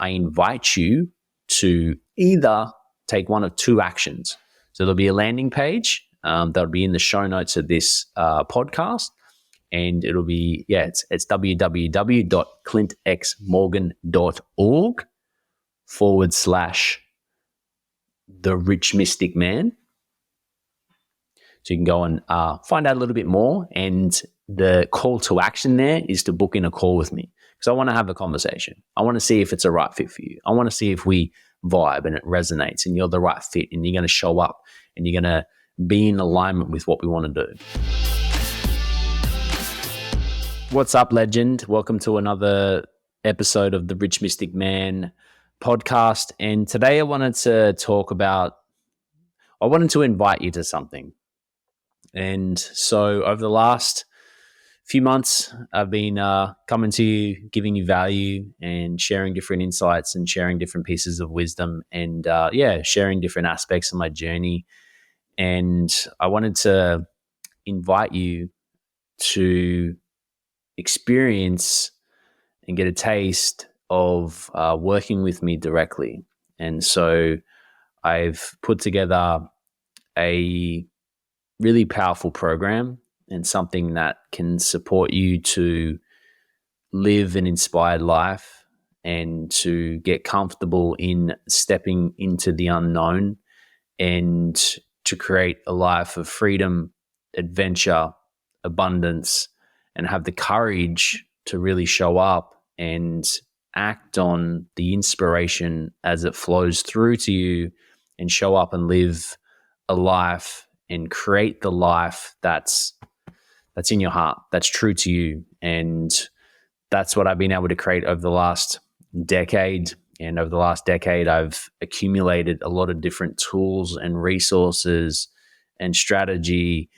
I invite you to either take one of two actions. So there'll be a landing page that'll be in the show notes of this podcast. And it'll be, it's www.clintxmorgan.org/The Rich Mystic Man. So you can go and find out a little bit more. And the call to action there is to book in a call with me, because I want to have a conversation. I want to see if it's a right fit for you. I want to see if we vibe and it resonates and you're the right fit and you're going to show up and you're going to be in alignment with what we want to do. What's up, legend? Welcome to another episode of the Rich Mystic Man podcast. And today I wanted to invite you to something. And so over the last few months, I've been coming to you, giving you value and sharing different insights and sharing different pieces of wisdom and sharing different aspects of my journey. And I wanted to invite you to experience and get a taste of working with me directly. And so I've put together a really powerful program and something that can support you to live an inspired life and to get comfortable in stepping into the unknown and to create a life of freedom, adventure, abundance, and have the courage to really show up and act on the inspiration as it flows through to you and show up and live a life and create the life that's in your heart, that's true to you. And that's what I've been able to create over the last decade. And over the last decade, I've accumulated a lot of different tools and resources and strategy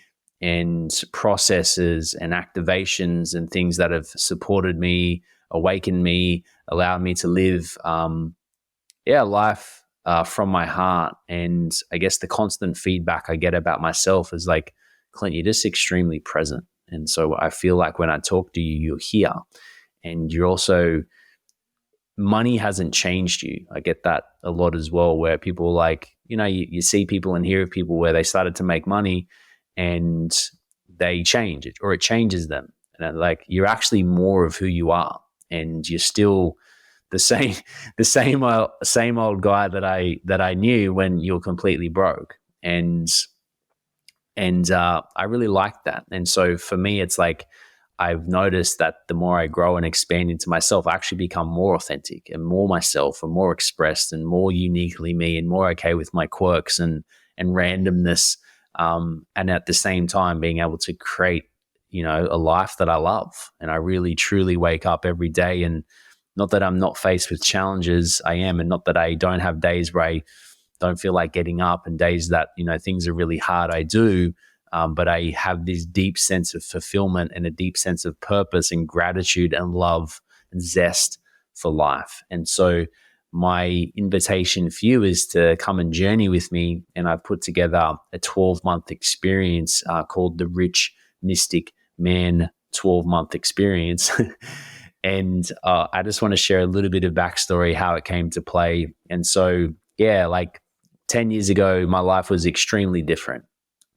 and processes and activations and things that have supported me, awakened me, allowed me to live life from my heart. And I guess the constant feedback I get about myself is like, Clint, you're just extremely present. And so I feel like when I talk to you, you're here. And you're also, money hasn't changed you. I get that a lot as well, where people are like, you see people and hear of people where they started to make money and they change it, or it changes them. And like, you're actually more of who you are, and you're still the same old guy that I knew when you're completely broke. And I really like that. And so for me, it's like, I've noticed that the more I grow and expand into myself, I actually become more authentic and more myself and more expressed and more uniquely me and more okay with my quirks and randomness. And at the same time, being able to create, a life that I love. And I really, truly wake up every day. And not that I'm not faced with challenges, I am. And not that I don't have days where I don't feel like getting up and days that, things are really hard, I do. But I have this deep sense of fulfillment and a deep sense of purpose and gratitude and love and zest for life. And so my invitation for you is to come and journey with me. And I've put together a 12-month experience called the Rich Mystic Man 12-month experience. And I just want to share a little bit of backstory, how it came to play. And so, like 10 years ago, my life was extremely different.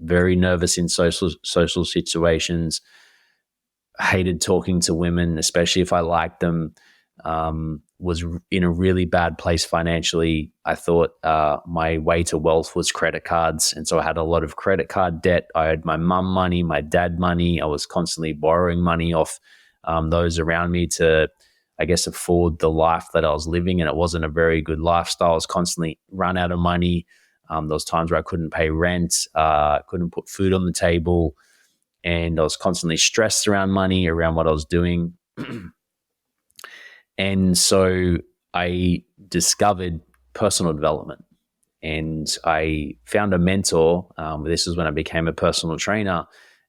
Very nervous in social situations, hated talking to women, especially if I liked them, was in a really bad place financially. I thought my way to wealth was credit cards. And so I had a lot of credit card debt. I owed my mum money, my dad money. I was constantly borrowing money off those around me to, I guess, afford the life that I was living. And it wasn't a very good lifestyle. I was constantly run out of money. Those times where I couldn't pay rent, couldn't put food on the table, and I was constantly stressed around money, around what I was doing. And so I discovered personal development, and I found a mentor. This is when I became a personal trainer,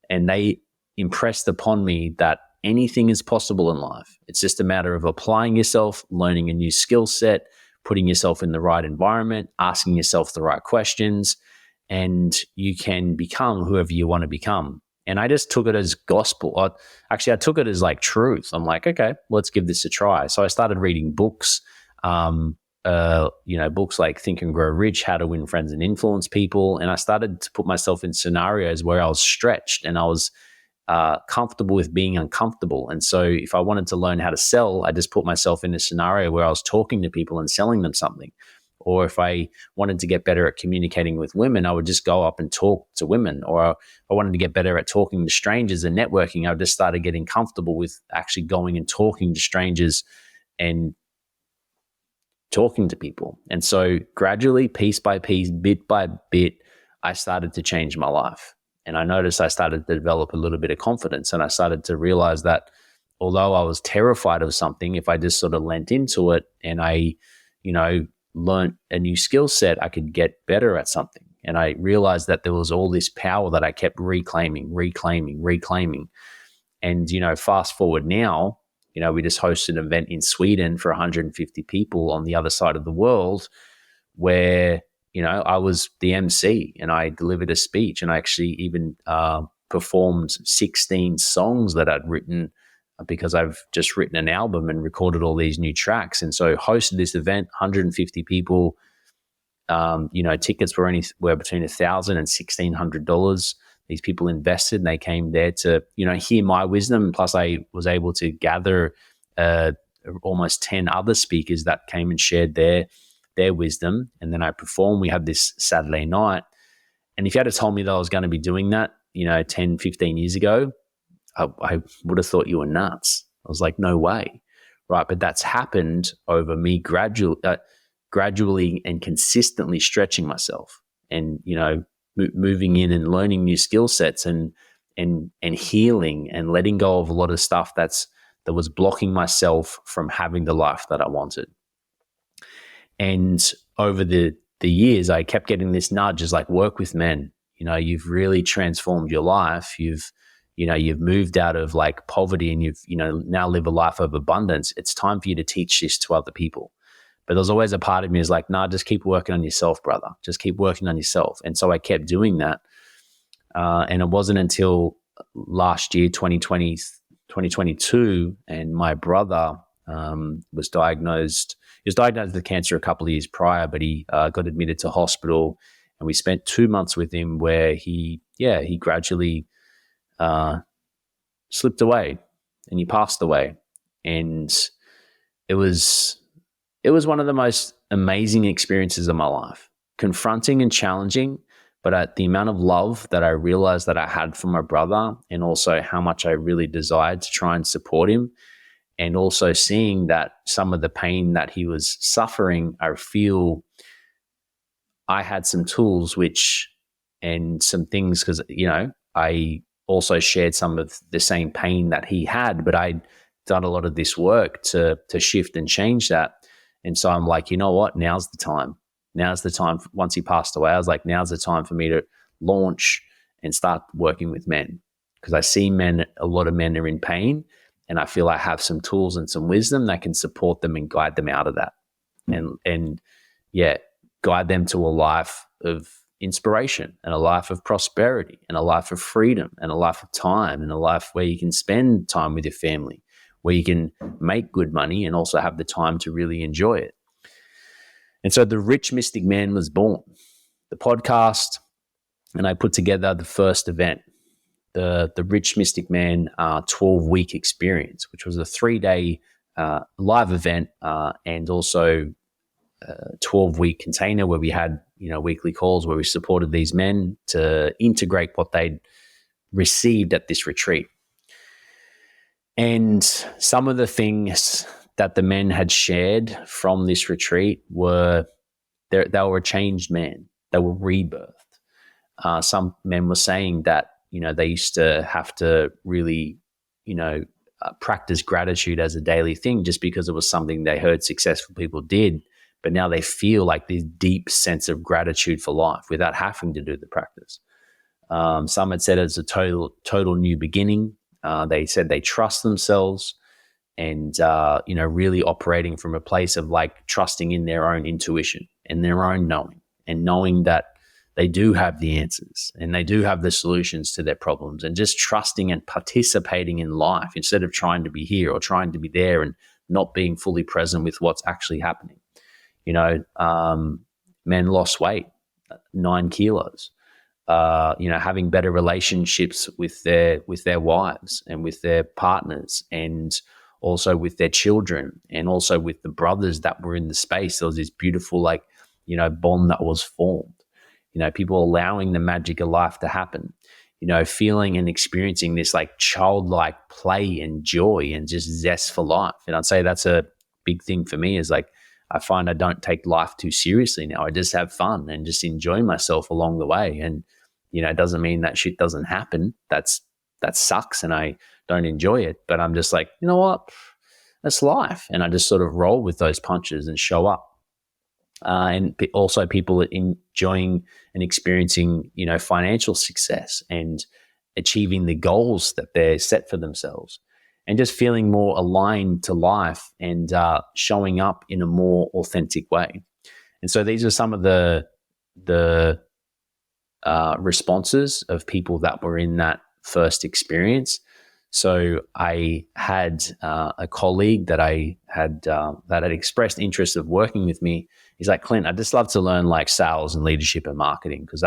and they impressed upon me that anything is possible in life. It's just a matter of applying yourself, learning a new skill set, putting yourself in the right environment, asking yourself the right questions, and you can become whoever you want to become. And I just took it as gospel. I took it as like truth. I'm like, okay, let's give this a try. So I started reading books. books like Think and Grow Rich, How to Win Friends and Influence People. And I started to put myself in scenarios where I was stretched and I was comfortable with being uncomfortable. And so if I wanted to learn how to sell, I just put myself in a scenario where I was talking to people and selling them something. Or if I wanted to get better at communicating with women, I would just go up and talk to women. Or if I wanted to get better at talking to strangers and networking, I just started getting comfortable with actually going and talking to strangers and talking to people. And so gradually, piece by piece, bit by bit, I started to change my life. And I noticed I started to develop a little bit of confidence. And I started to realize that although I was terrified of something, if I just sort of lent into it and I, learned a new skill set, I could get better at something. And I realized that there was all this power that I kept reclaiming. And, fast forward now, we just hosted an event in Sweden for 150 people on the other side of the world where, I was the MC and I delivered a speech, and I actually even performed 16 songs that I'd written because I've just written an album and recorded all these new tracks. And so hosted this event, 150 people, tickets were between $1,000 and $1,600. These people invested and they came there to, hear my wisdom. Plus I was able to gather almost 10 other speakers that came and shared their wisdom. And then I performed. We had this Saturday night. And if you had told me that I was going to be doing that, 10, 15 years ago, I would have thought you were nuts. I was like, no way. Right. But that's happened over me gradually and consistently stretching myself and, moving in and learning new skill sets and healing and letting go of a lot of stuff that was blocking myself from having the life that I wanted. And over the years, I kept getting this nudge, is like, work with men. You've really transformed your life. You've moved out of like poverty and you've, now live a life of abundance. It's time for you to teach this to other people. But there's always a part of me is like, nah, just keep working on yourself, brother. Just keep working on yourself. And so I kept doing that. And it wasn't until last year, 2022, and my brother was diagnosed. He was diagnosed with cancer a couple of years prior, but he got admitted to hospital, and we spent 2 months with him where he gradually slipped away and he passed away. And it was one of the most amazing experiences of my life, confronting and challenging, but at the amount of love that I realized that I had for my brother, and also how much I really desired to try and support him. And also seeing that some of the pain that he was suffering, I feel I had some tools and some things, because, I also shared some of the same pain that he had, but I'd done a lot of this work to shift and change that. And so I'm like, you know what? Now's the time. Now's the time. Once he passed away, I was like, now's the time for me to launch and start working with men, because I see a lot of men are in pain, and I feel I have some tools and some wisdom that can support them and guide them out of that. And guide them to a life of inspiration and a life of prosperity and a life of freedom and a life of time and a life where you can spend time with your family, where you can make good money and also have the time to really enjoy it. And so the Rich Mystic Man was born, the podcast, and I put together the first event, the Rich Mystic Man 12-week experience, which was a 3-day live event and also a 12-week container where we had weekly calls where we supported these men to integrate what they'd received at this retreat. And some of the things that the men had shared from this retreat were they were a changed man. They were rebirthed. Some men were saying that they used to have to really practice gratitude as a daily thing just because it was something they heard successful people did, but now they feel like this deep sense of gratitude for life without having to do the practice. Some had said it's a total new beginning. They said they trust themselves and, really operating from a place of like trusting in their own intuition and their own knowing, and knowing that they do have the answers and they do have the solutions to their problems, and just trusting and participating in life instead of trying to be here or trying to be there and not being fully present with what's actually happening. You know, men lost weight, 9 kilos. You know, having better relationships with their wives and with their partners, and also with their children, and also with the brothers that were in the space. There was this beautiful, like, you know, bond that was formed. You know, people allowing the magic of life to happen. You know, feeling and experiencing this like childlike play and joy and just zest for life. And I'd say that's a big thing for me, is like, I find I don't take life too seriously now. I just have fun and just enjoy myself along the way. And, you know, it doesn't mean that shit doesn't happen. That sucks and I don't enjoy it. But I'm just like, you know what? That's life. And I just sort of roll with those punches and show up. And also people enjoying and experiencing, you know, financial success and achieving the goals that they're set for themselves, and just feeling more aligned to life and showing up in a more authentic way. And so these are some of the responses of people that were in that first experience. So I had a colleague that I had that had expressed interest of working with me. He's like, Clint, I'd just love to learn like sales and leadership and marketing, because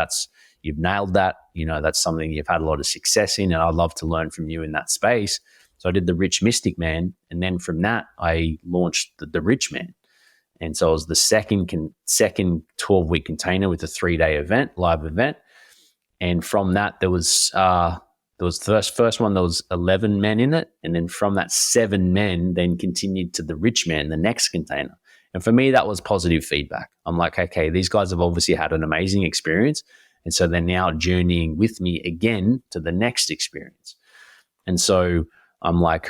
you've nailed that. You know, that's something you've had a lot of success in, and I'd love to learn from you in that space. So I did the Rich Mystic Man, and then from that I launched the Rich Man. And so it was the second 12-week container with a 3-day event, live event. And from that there was the first one, there was 11 men in it. And then from that, 7 men then continued to the Rich Man, the next container. And for me, that was positive feedback. I'm like, okay, these guys have obviously had an amazing experience. And so they're now journeying with me again to the next experience. And so I'm like,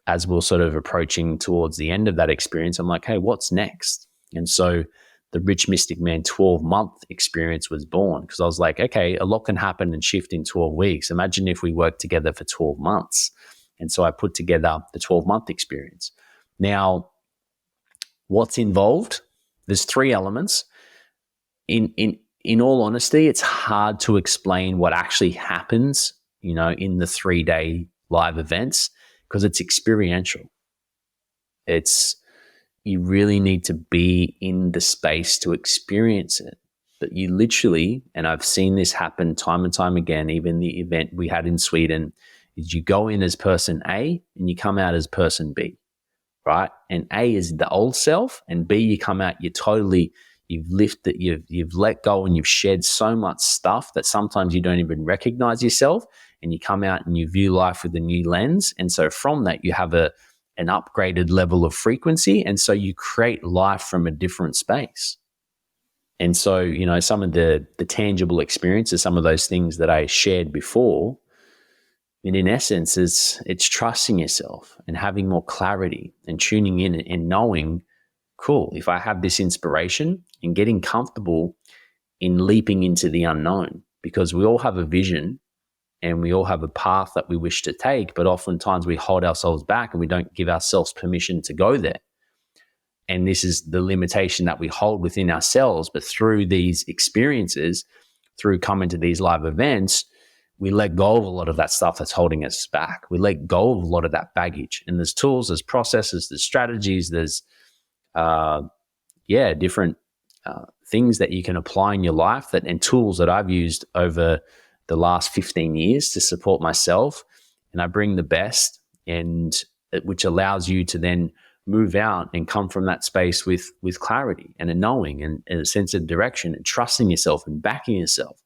as we're sort of approaching towards the end of that experience, I'm like, hey, what's next? And so the Rich Mystic Man 12-month experience was born, because I was like, okay, a lot can happen and shift in 12 weeks. Imagine if we worked together for 12 months. And so I put together the 12-month experience. Now, what's involved? There's 3 elements. In all honesty, it's hard to explain what actually happens, you know, in the 3-day live events, because it's experiential. You really need to be in the space to experience it. But you literally, and I've seen this happen time and time again, even the event we had in Sweden, is you go in as person A and you come out as person B, right? And A is the old self, and B, you come out, you've lifted, you've let go, and you've shed so much stuff that sometimes you don't even recognize yourself, and you come out and you view life with a new lens. And so from that, you have an upgraded level of frequency, and so you create life from a different space. And so, you know, some of the tangible experiences, some of those things that I shared before, and in essence, it's trusting yourself and having more clarity and tuning in and knowing, cool, if I have this inspiration, and getting comfortable in leaping into the unknown, because we all have a vision and we all have a path that we wish to take, but oftentimes we hold ourselves back and we don't give ourselves permission to go there. And this is the limitation that we hold within ourselves. But through these experiences, through coming to these live events, we let go of a lot of that stuff that's holding us back. We let go of a lot of that baggage. And there's tools, there's processes, there's strategies, there's different things that you can apply in your life, and tools that I've used over the last 15 years to support myself. And I bring the best, and which allows you to then move out and come from that space with clarity and a knowing and a sense of direction, and trusting yourself and backing yourself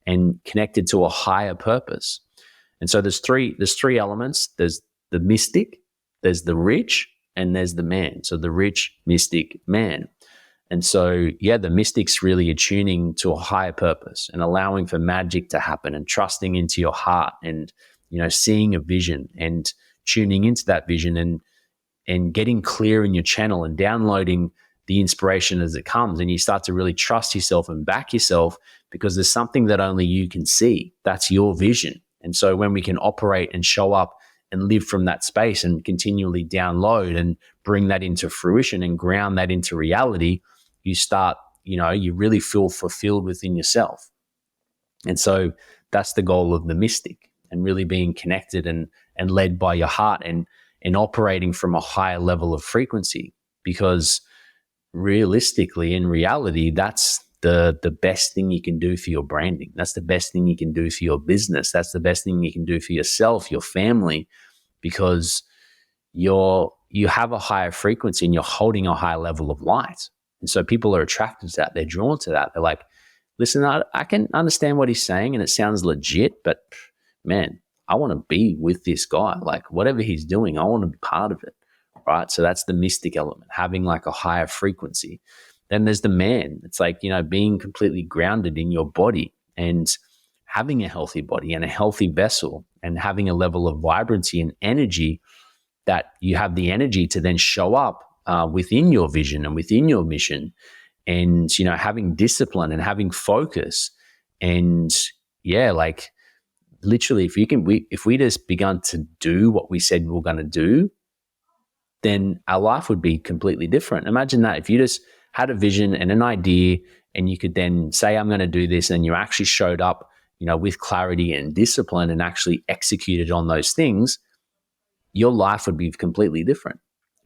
and connected to a higher purpose. And so there's three elements. There's the mystic, there's the rich, and there's the man. So the rich, mystic, man. And so, the mystic's really attuning to a higher purpose and allowing for magic to happen and trusting into your heart and, you know, seeing a vision and tuning into that vision and getting clear in your channel and downloading the inspiration as it comes. And you start to really trust yourself and back yourself, because there's something that only you can see. That's your vision. And so when we can operate and show up and live from that space and continually download and bring that into fruition and ground that into reality, you start, you know, you really feel fulfilled within yourself. And so that's the goal of the mystic, and really being connected and led by your heart. And and operating from a higher level of frequency, because realistically, in reality, that's the best thing you can do for your branding. That's the best thing you can do for your business. That's the best thing you can do for yourself, your family, because you have a higher frequency and you're holding a higher level of light. And so people are attracted to that. They're drawn to that. They're like, listen, I can understand what he's saying and it sounds legit, but man, I want to be with this guy. Like whatever he's doing, I want to be part of it, right? So that's the mystic element, having like a higher frequency. Then there's the man. It's like, being completely grounded in your body and having a healthy body and a healthy vessel and having a level of vibrancy and energy that you have the energy to then show up within your vision and within your mission, and having discipline and having focus. And like literally, if we just begun to do what we said we were going to do, then our life would be completely different. Imagine that if you just had a vision and an idea, and you could then say, I'm going to do this, and you actually showed up, with clarity and discipline and actually executed on those things, your life would be completely different.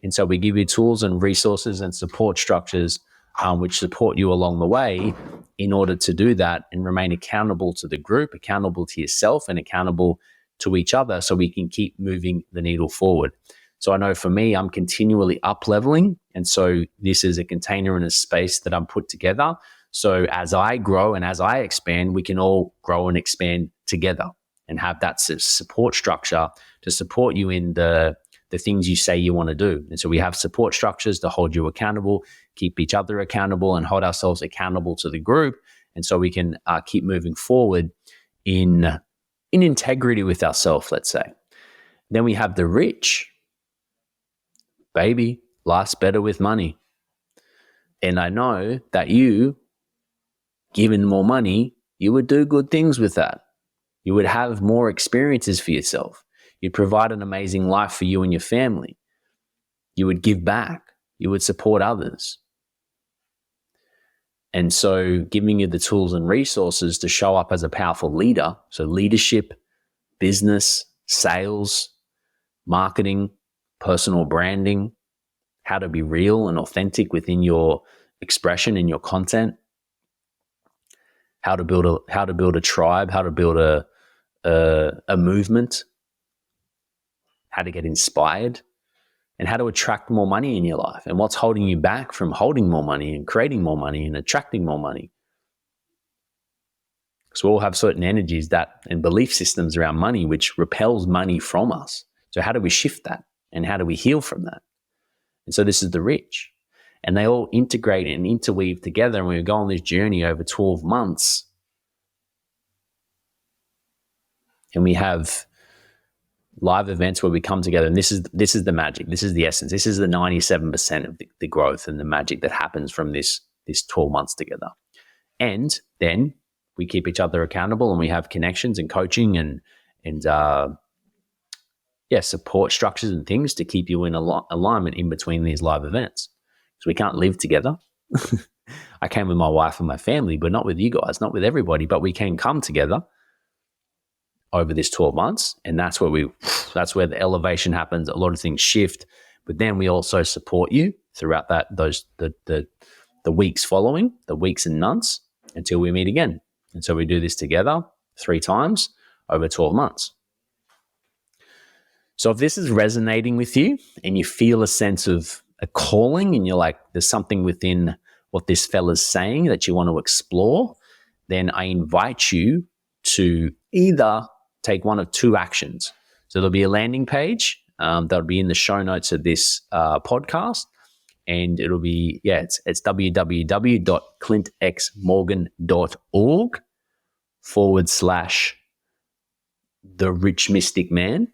And so we give you tools and resources and support structures which support you along the way in order to do that and remain accountable to the group, accountable to yourself, and accountable to each other, so we can keep moving the needle forward. So I know for me, I'm continually up leveling. And so this is a container and a space that I'm put together. So as I grow and as I expand, we can all grow and expand together and have that support structure to support you in the things you say you want to do. And so we have support structures to hold you accountable, keep each other accountable, and hold ourselves accountable to the group. And so we can keep moving forward in integrity with ourselves, let's say. Then we have the rich. Baby, life's better with money. And I know that you, given more money, you would do good things with that. You would have more experiences for yourself. You'd provide an amazing life for you and your family. You would give back. You would support others. And so giving you the tools and resources to show up as a powerful leader, so leadership, business, sales, marketing, personal branding, how to be real and authentic within your expression and your content, how to build a tribe, how to build a movement, how to get inspired, and how to attract more money in your life, and what's holding you back from holding more money and creating more money and attracting more money. So we all have certain energies and belief systems around money which repels money from us. So how do we shift that? And how do we heal from that? And so this is the rich. And they all integrate and interweave together. And we go on this journey over 12 months. And we have live events where we come together. And this is the magic. This is the essence. This is the 97% of the growth and the magic that happens from this 12 months together. And then we keep each other accountable, and we have connections and coaching and support structures and things to keep you in alignment in between these live events. So we can't live together. I came with my wife and my family, but not with you guys, not with everybody, but we can come together over this 12 months. And that's where the elevation happens. A lot of things shift, but then we also support you throughout the weeks following, the weeks and months until we meet again. And so we do this together 3 times over 12 months. So if this is resonating with you and you feel a sense of a calling and you're like, there's something within what this fella's saying that you want to explore, then I invite you to either take one of 2 actions. So there'll be a landing page that'll be in the show notes of this podcast. And it'll be, it's www.clintxmorgan.org/The Rich Mystic Man.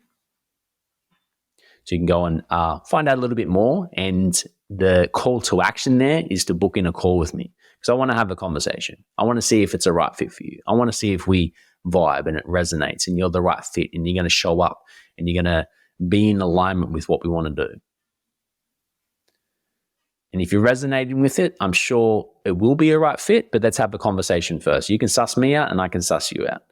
So you can go and find out a little bit more. And the call to action there is to book in a call with me, because I want to have a conversation. I want to see if it's a right fit for you. I want to see if we vibe and it resonates and you're the right fit and you're going to show up and you're going to be in alignment with what we want to do. And if you're resonating with it, I'm sure it will be a right fit, but let's have a conversation first. You can suss me out and I can suss you out.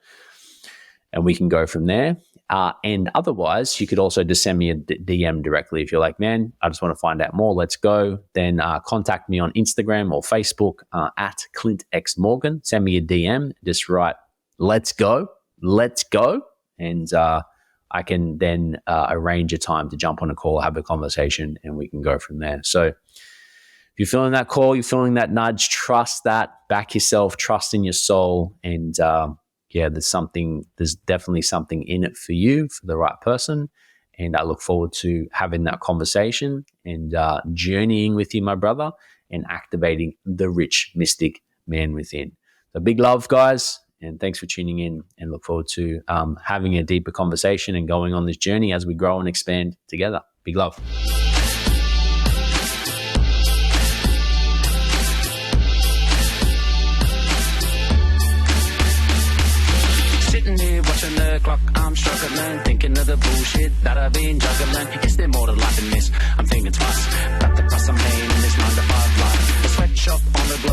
And we can go from there. And otherwise, you could also just send me a DM directly. If you're like, man, I just want to find out more, let's go. Then contact me on Instagram or Facebook at Clint X Morgan. Send me a DM. Just write, let's go. And I can then arrange a time to jump on a call, have a conversation, and we can go from there. So if you're feeling that call, you're feeling that nudge, trust that, back yourself, trust in your soul, and there's definitely something in it for you, for the right person. And I look forward to having that conversation and journeying with you, my brother, and activating the rich mystic man within. So big love, guys. And thanks for tuning in, and look forward to having a deeper conversation and going on this journey as we grow and expand together. Big love. Sitting here watching the clock, I'm struggling, thinking of the bullshit that I've been juggling. Is there more to life than this? I'm thinking twice about the price I'm paying in this 9 to 5 life.